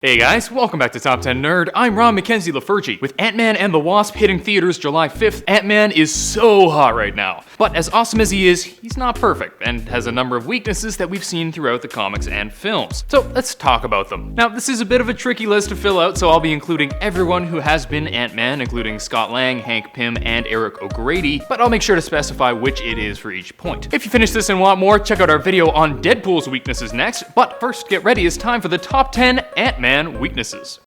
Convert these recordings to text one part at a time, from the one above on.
Hey guys, welcome back to Top 10 Nerd. I'm Ron Mackenzie Lafergie. With Ant-Man and the Wasp hitting theaters July 5th, Ant-Man is so hot right now. But as awesome as he is, he's not perfect, and has a number of weaknesses that we've seen throughout the comics and films. So let's talk about them. Now, this is a bit of a tricky list to fill out, so I'll be including everyone who has been Ant-Man, including Scott Lang, Hank Pym, and Eric O'Grady, but I'll make sure to specify which it is for each point. If you finish this and want more, check out our video on Deadpool's weaknesses next, but first get ready, it's time for the top 10 Ant-Man weaknesses.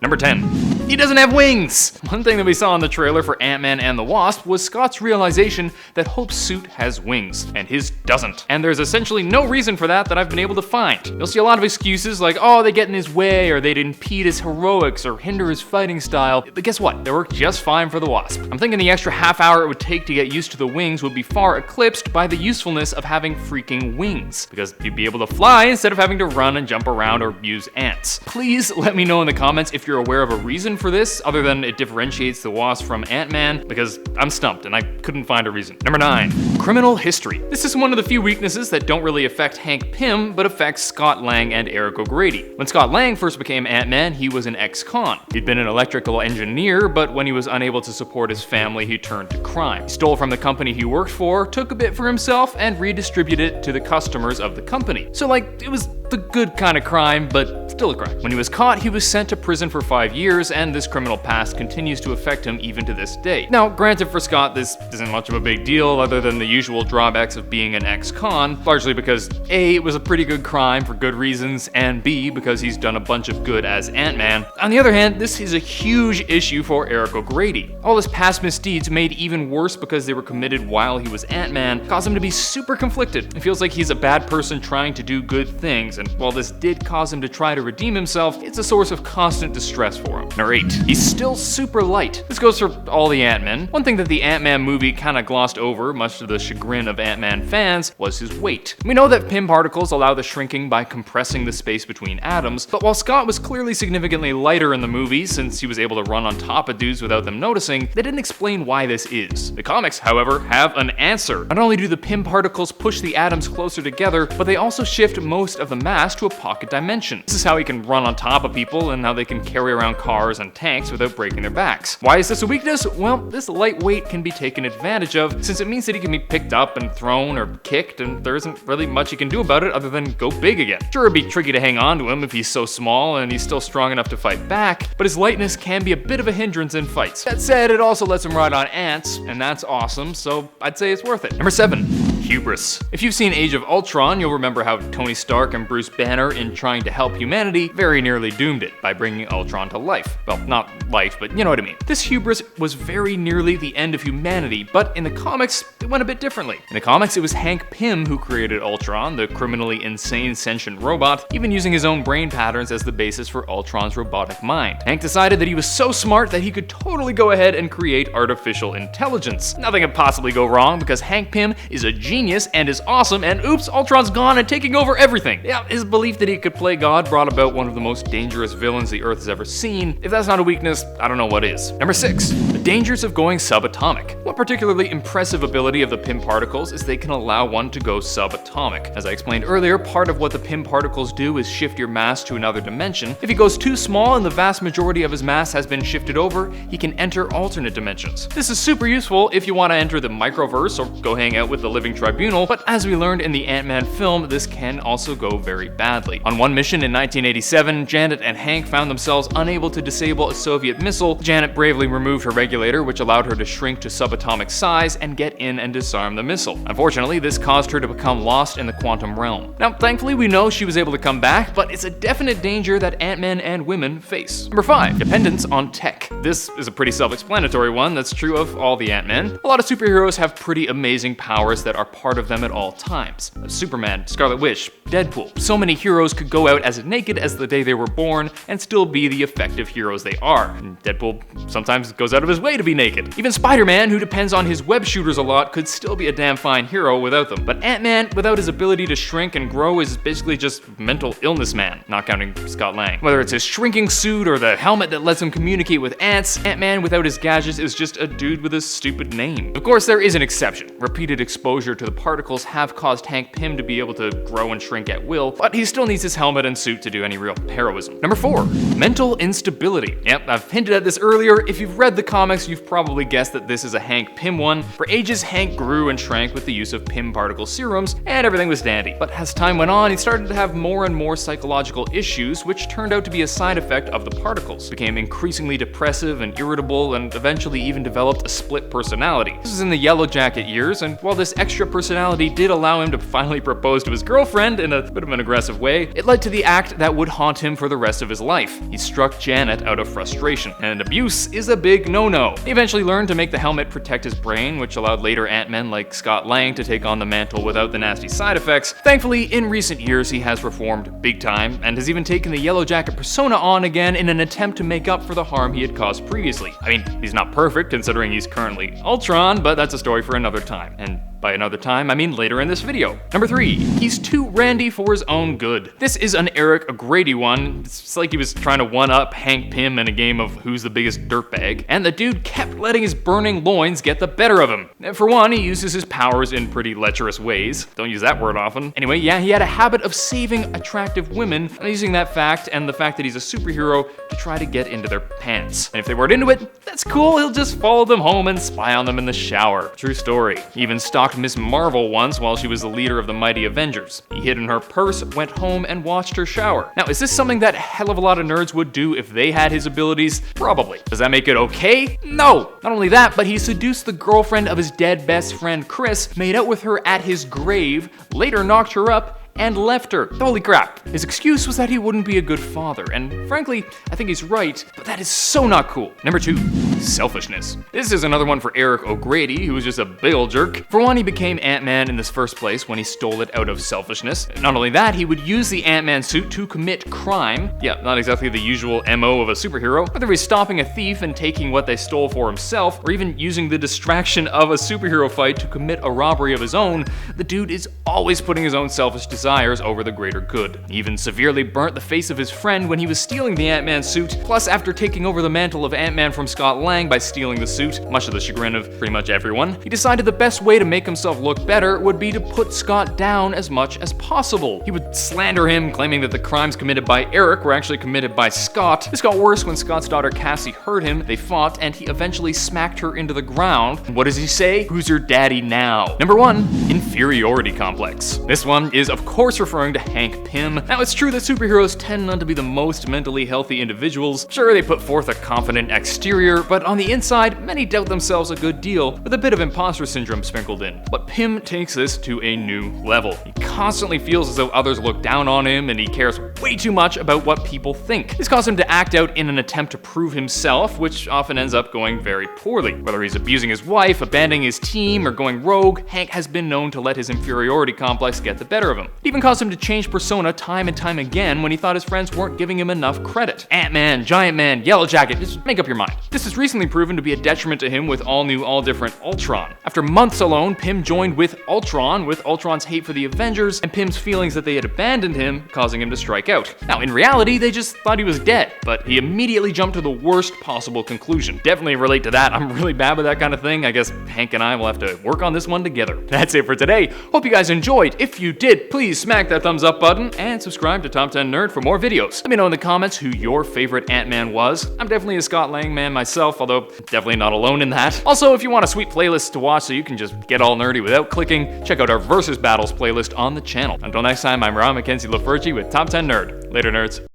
Number 10. He doesn't have wings! One thing that we saw in the trailer for Ant-Man and the Wasp was Scott's realization that Hope's suit has wings, and his doesn't. And there's essentially no reason for that I've been able to find. You'll see a lot of excuses like, oh, they get in his way, or they'd impede his heroics, or hinder his fighting style. But guess what? They work just fine for the Wasp. I'm thinking the extra half hour it would take to get used to the wings would be far eclipsed by the usefulness of having freaking wings, because you'd be able to fly instead of having to run and jump around or use ants. Please let me know in the comments if you're aware of a reason for this, other than it differentiates the Wasp from Ant-Man, because I'm stumped and I couldn't find a reason. Number 9. Criminal history. This is one of the few weaknesses that don't really affect Hank Pym, but affects Scott Lang and Eric O'Grady. When Scott Lang first became Ant-Man, he was an ex-con. He'd been an electrical engineer, but when he was unable to support his family, he turned to crime. He stole from the company he worked for, took a bit for himself, and redistributed it to the customers of the company. So it was the good kind of crime, but still a crime. When he was caught, he was sent to prison for 5 years, and this criminal past continues to affect him even to this day. Now, granted for Scott, this isn't much of a big deal other than the usual drawbacks of being an ex-con, largely because A, it was a pretty good crime for good reasons, and B, because he's done a bunch of good as Ant-Man. On the other hand, this is a huge issue for Eric O'Grady. All his past misdeeds, made even worse because they were committed while he was Ant-Man, cause him to be super conflicted. It feels like he's a bad person trying to do good things, and while this did cause him to try to redeem himself, it's a source of constant distress for him. Number 8. He's still super light. This goes for all the Ant-Men. One thing that the Ant-Man movie kinda glossed over, much to the chagrin of Ant-Man fans, was his weight. We know that Pym particles allow the shrinking by compressing the space between atoms, but while Scott was clearly significantly lighter in the movie, since he was able to run on top of dudes without them noticing, they didn't explain why this is. The comics, however, have an answer. Not only do the Pym particles push the atoms closer together, but they also shift most of the mass to a pocket dimension. This is how he can run on top of people and how they can carry around cars and tanks without breaking their backs. Why is this a weakness? Well, this lightweight can be taken advantage of, since it means that he can be picked up and thrown or kicked, and there isn't really much he can do about it other than go big again. Sure, it'd be tricky to hang on to him if he's so small and he's still strong enough to fight back, but his lightness can be a bit of a hindrance in fights. That said, it also lets him ride on ants, and that's awesome, so I'd say it's worth it. Number 7. Hubris. If you've seen Age of Ultron, you'll remember how Tony Stark and Bruce Banner, in trying to help humanity, very nearly doomed it by bringing Ultron to life. Well, not life, but you know what I mean. This hubris was very nearly the end of humanity, but in the comics, it went a bit differently. In the comics, it was Hank Pym who created Ultron, the criminally insane sentient robot, even using his own brain patterns as the basis for Ultron's robotic mind. Hank decided that he was so smart that he could totally go ahead and create artificial intelligence. Nothing could possibly go wrong because Hank Pym is a genius and is awesome, and oops, Ultron's gone and taking over everything. Yeah, his belief that he could play God brought about one of the most dangerous villains the Earth has ever seen. If that's not a weakness, I don't know what is. Number 6. The dangers of going subatomic. One particularly impressive ability of the Pym particles is they can allow one to go subatomic. As I explained earlier, part of what the Pym particles do is shift your mass to another dimension. If he goes too small and the vast majority of his mass has been shifted over, he can enter alternate dimensions. This is super useful if you want to enter the microverse or go hang out with the Living Tribunal, but as we learned in the Ant-Man film, this can also go very badly. On one mission in 1987, Janet and Hank found themselves unable to disable a Soviet missile. Janet bravely removed her regulator, which allowed her to shrink to subatomic size and get in and disarm the missile. Unfortunately, this caused her to become lost in the quantum realm. Now, thankfully, we know she was able to come back, but it's a definite danger that Ant-Man and women face. Number 5. Dependence on tech. This is a pretty self-explanatory one that's true of all the Ant-Men. A lot of superheroes have pretty amazing powers that are part of them at all times. Superman, Scarlet Witch, Deadpool. So many heroes could go out as naked as the day they were born and still be the effective heroes they are. And Deadpool sometimes goes out of his way to be naked. Even Spider-Man, who depends on his web shooters a lot, could still be a damn fine hero without them. But Ant-Man, without his ability to shrink and grow, is basically just mental illness man, not counting Scott Lang. Whether it's his shrinking suit or the helmet that lets him communicate with ants, Ant-Man without his gadgets is just a dude with a stupid name. Of course, there is an exception. Repeated exposure to the particles have caused Hank Pym to be able to grow and shrink at will, but he still needs his helmet and suit to do any real heroism. Number 4, mental instability. Yep, I've hinted at this earlier. If you've read the comics, you've probably guessed that this is a Hank Pym one. For ages, Hank grew and shrank with the use of Pym particle serums, and everything was dandy. But as time went on, he started to have more and more psychological issues, which turned out to be a side effect of the particles. Became increasingly depressive and irritable, and eventually even developed a split personality. This was in the Yellow Jacket years, and while this extra personality did allow him to finally propose to his girlfriend in a bit of an aggressive way, it led to the act that would haunt him for the rest of his life. He struck Janet out of frustration, and abuse is a big no-no. He eventually learned to make the helmet protect his brain, which allowed later Ant-Men like Scott Lang to take on the mantle without the nasty side effects. Thankfully, in recent years, he has reformed big time, and has even taken the Yellow Jacket persona on again in an attempt to make up for the harm he had caused previously. I mean, he's not perfect considering he's currently Ultron, but that's a story for another time. And by another time, I mean later in this video. Number 3, he's too randy for his own good. This is an Eric O'Grady one. It's like he was trying to one-up Hank Pym in a game of who's the biggest dirtbag, and the dude kept letting his burning loins get the better of him. For one, he uses his powers in pretty lecherous ways. Don't use that word often. Anyway, yeah, he had a habit of saving attractive women, and using that fact and the fact that he's a superhero to try to get into their pants. And if they weren't into it, that's cool, he'll just follow them home and spy on them in the shower. True story. He even stalked Miss Marvel once while she was the leader of the Mighty Avengers. He hid in her purse, went home, and watched her shower. Now, is this something that a hell of a lot of nerds would do if they had his abilities? Probably. Does that make it okay? No! Not only that, but he seduced the girlfriend of his dead best friend Chris, made out with her at his grave, later knocked her up, and left her. Holy crap. His excuse was that he wouldn't be a good father, and frankly, I think he's right, but that is so not cool. Number 2, selfishness. This is another one for Eric O'Grady, who was just a big ol' jerk. For one, he became Ant-Man in this first place when he stole it out of selfishness. Not only that, he would use the Ant-Man suit to commit crime. Yeah, not exactly the usual MO of a superhero, whether he's stopping a thief and taking what they stole for himself, or even using the distraction of a superhero fight to commit a robbery of his own, the dude is always putting his own selfish desires over the greater good. He even severely burnt the face of his friend when he was stealing the Ant-Man suit, plus after taking over the mantle of Ant-Man from Scott Lang by stealing the suit, much to the chagrin of pretty much everyone, he decided the best way to make himself look better would be to put Scott down as much as possible. He would slander him, claiming that the crimes committed by Eric were actually committed by Scott. This got worse when Scott's daughter Cassie heard him, they fought, and he eventually smacked her into the ground. And what does he say? Who's your daddy now? Number 1, inferiority complex. This one is of course referring to Hank Pym. Now, it's true that superheroes tend not to be the most mentally healthy individuals. Sure, they put forth a confident exterior, but on the inside, many doubt themselves a good deal, with a bit of imposter syndrome sprinkled in. But Pym takes this to a new level. He constantly feels as though others look down on him, and he cares way too much about what people think. This caused him to act out in an attempt to prove himself, which often ends up going very poorly. Whether he's abusing his wife, abandoning his team, or going rogue, Hank has been known to let his inferiority complex get the better of him. It even caused him to change persona time and time again when he thought his friends weren't giving him enough credit. Ant-Man, Giant Man, Yellow Jacket, just make up your mind. This has recently proven to be a detriment to him with all new, all different Ultron. After months alone, Pym joined with Ultron, with Ultron's hate for the Avengers and Pym's feelings that they had abandoned him, causing him to strike out. Now, in reality, they just thought he was dead, but he immediately jumped to the worst possible conclusion. Definitely relate to that. I'm really bad with that kind of thing. I guess Hank and I will have to work on this one together. That's it for today. Hope you guys enjoyed. If you did, please smack that thumbs up button and subscribe to Top 10 Nerd for more videos. Let me know in the comments who your favorite Ant-Man was. I'm definitely a Scott Lang man myself, although definitely not alone in that. Also, if you want a sweet playlist to watch so you can just get all nerdy without clicking, check out our Versus Battles playlist on the channel. Until next time, I'm Ron Mackenzie Lafergie with Top 10 Nerd. Later, nerds.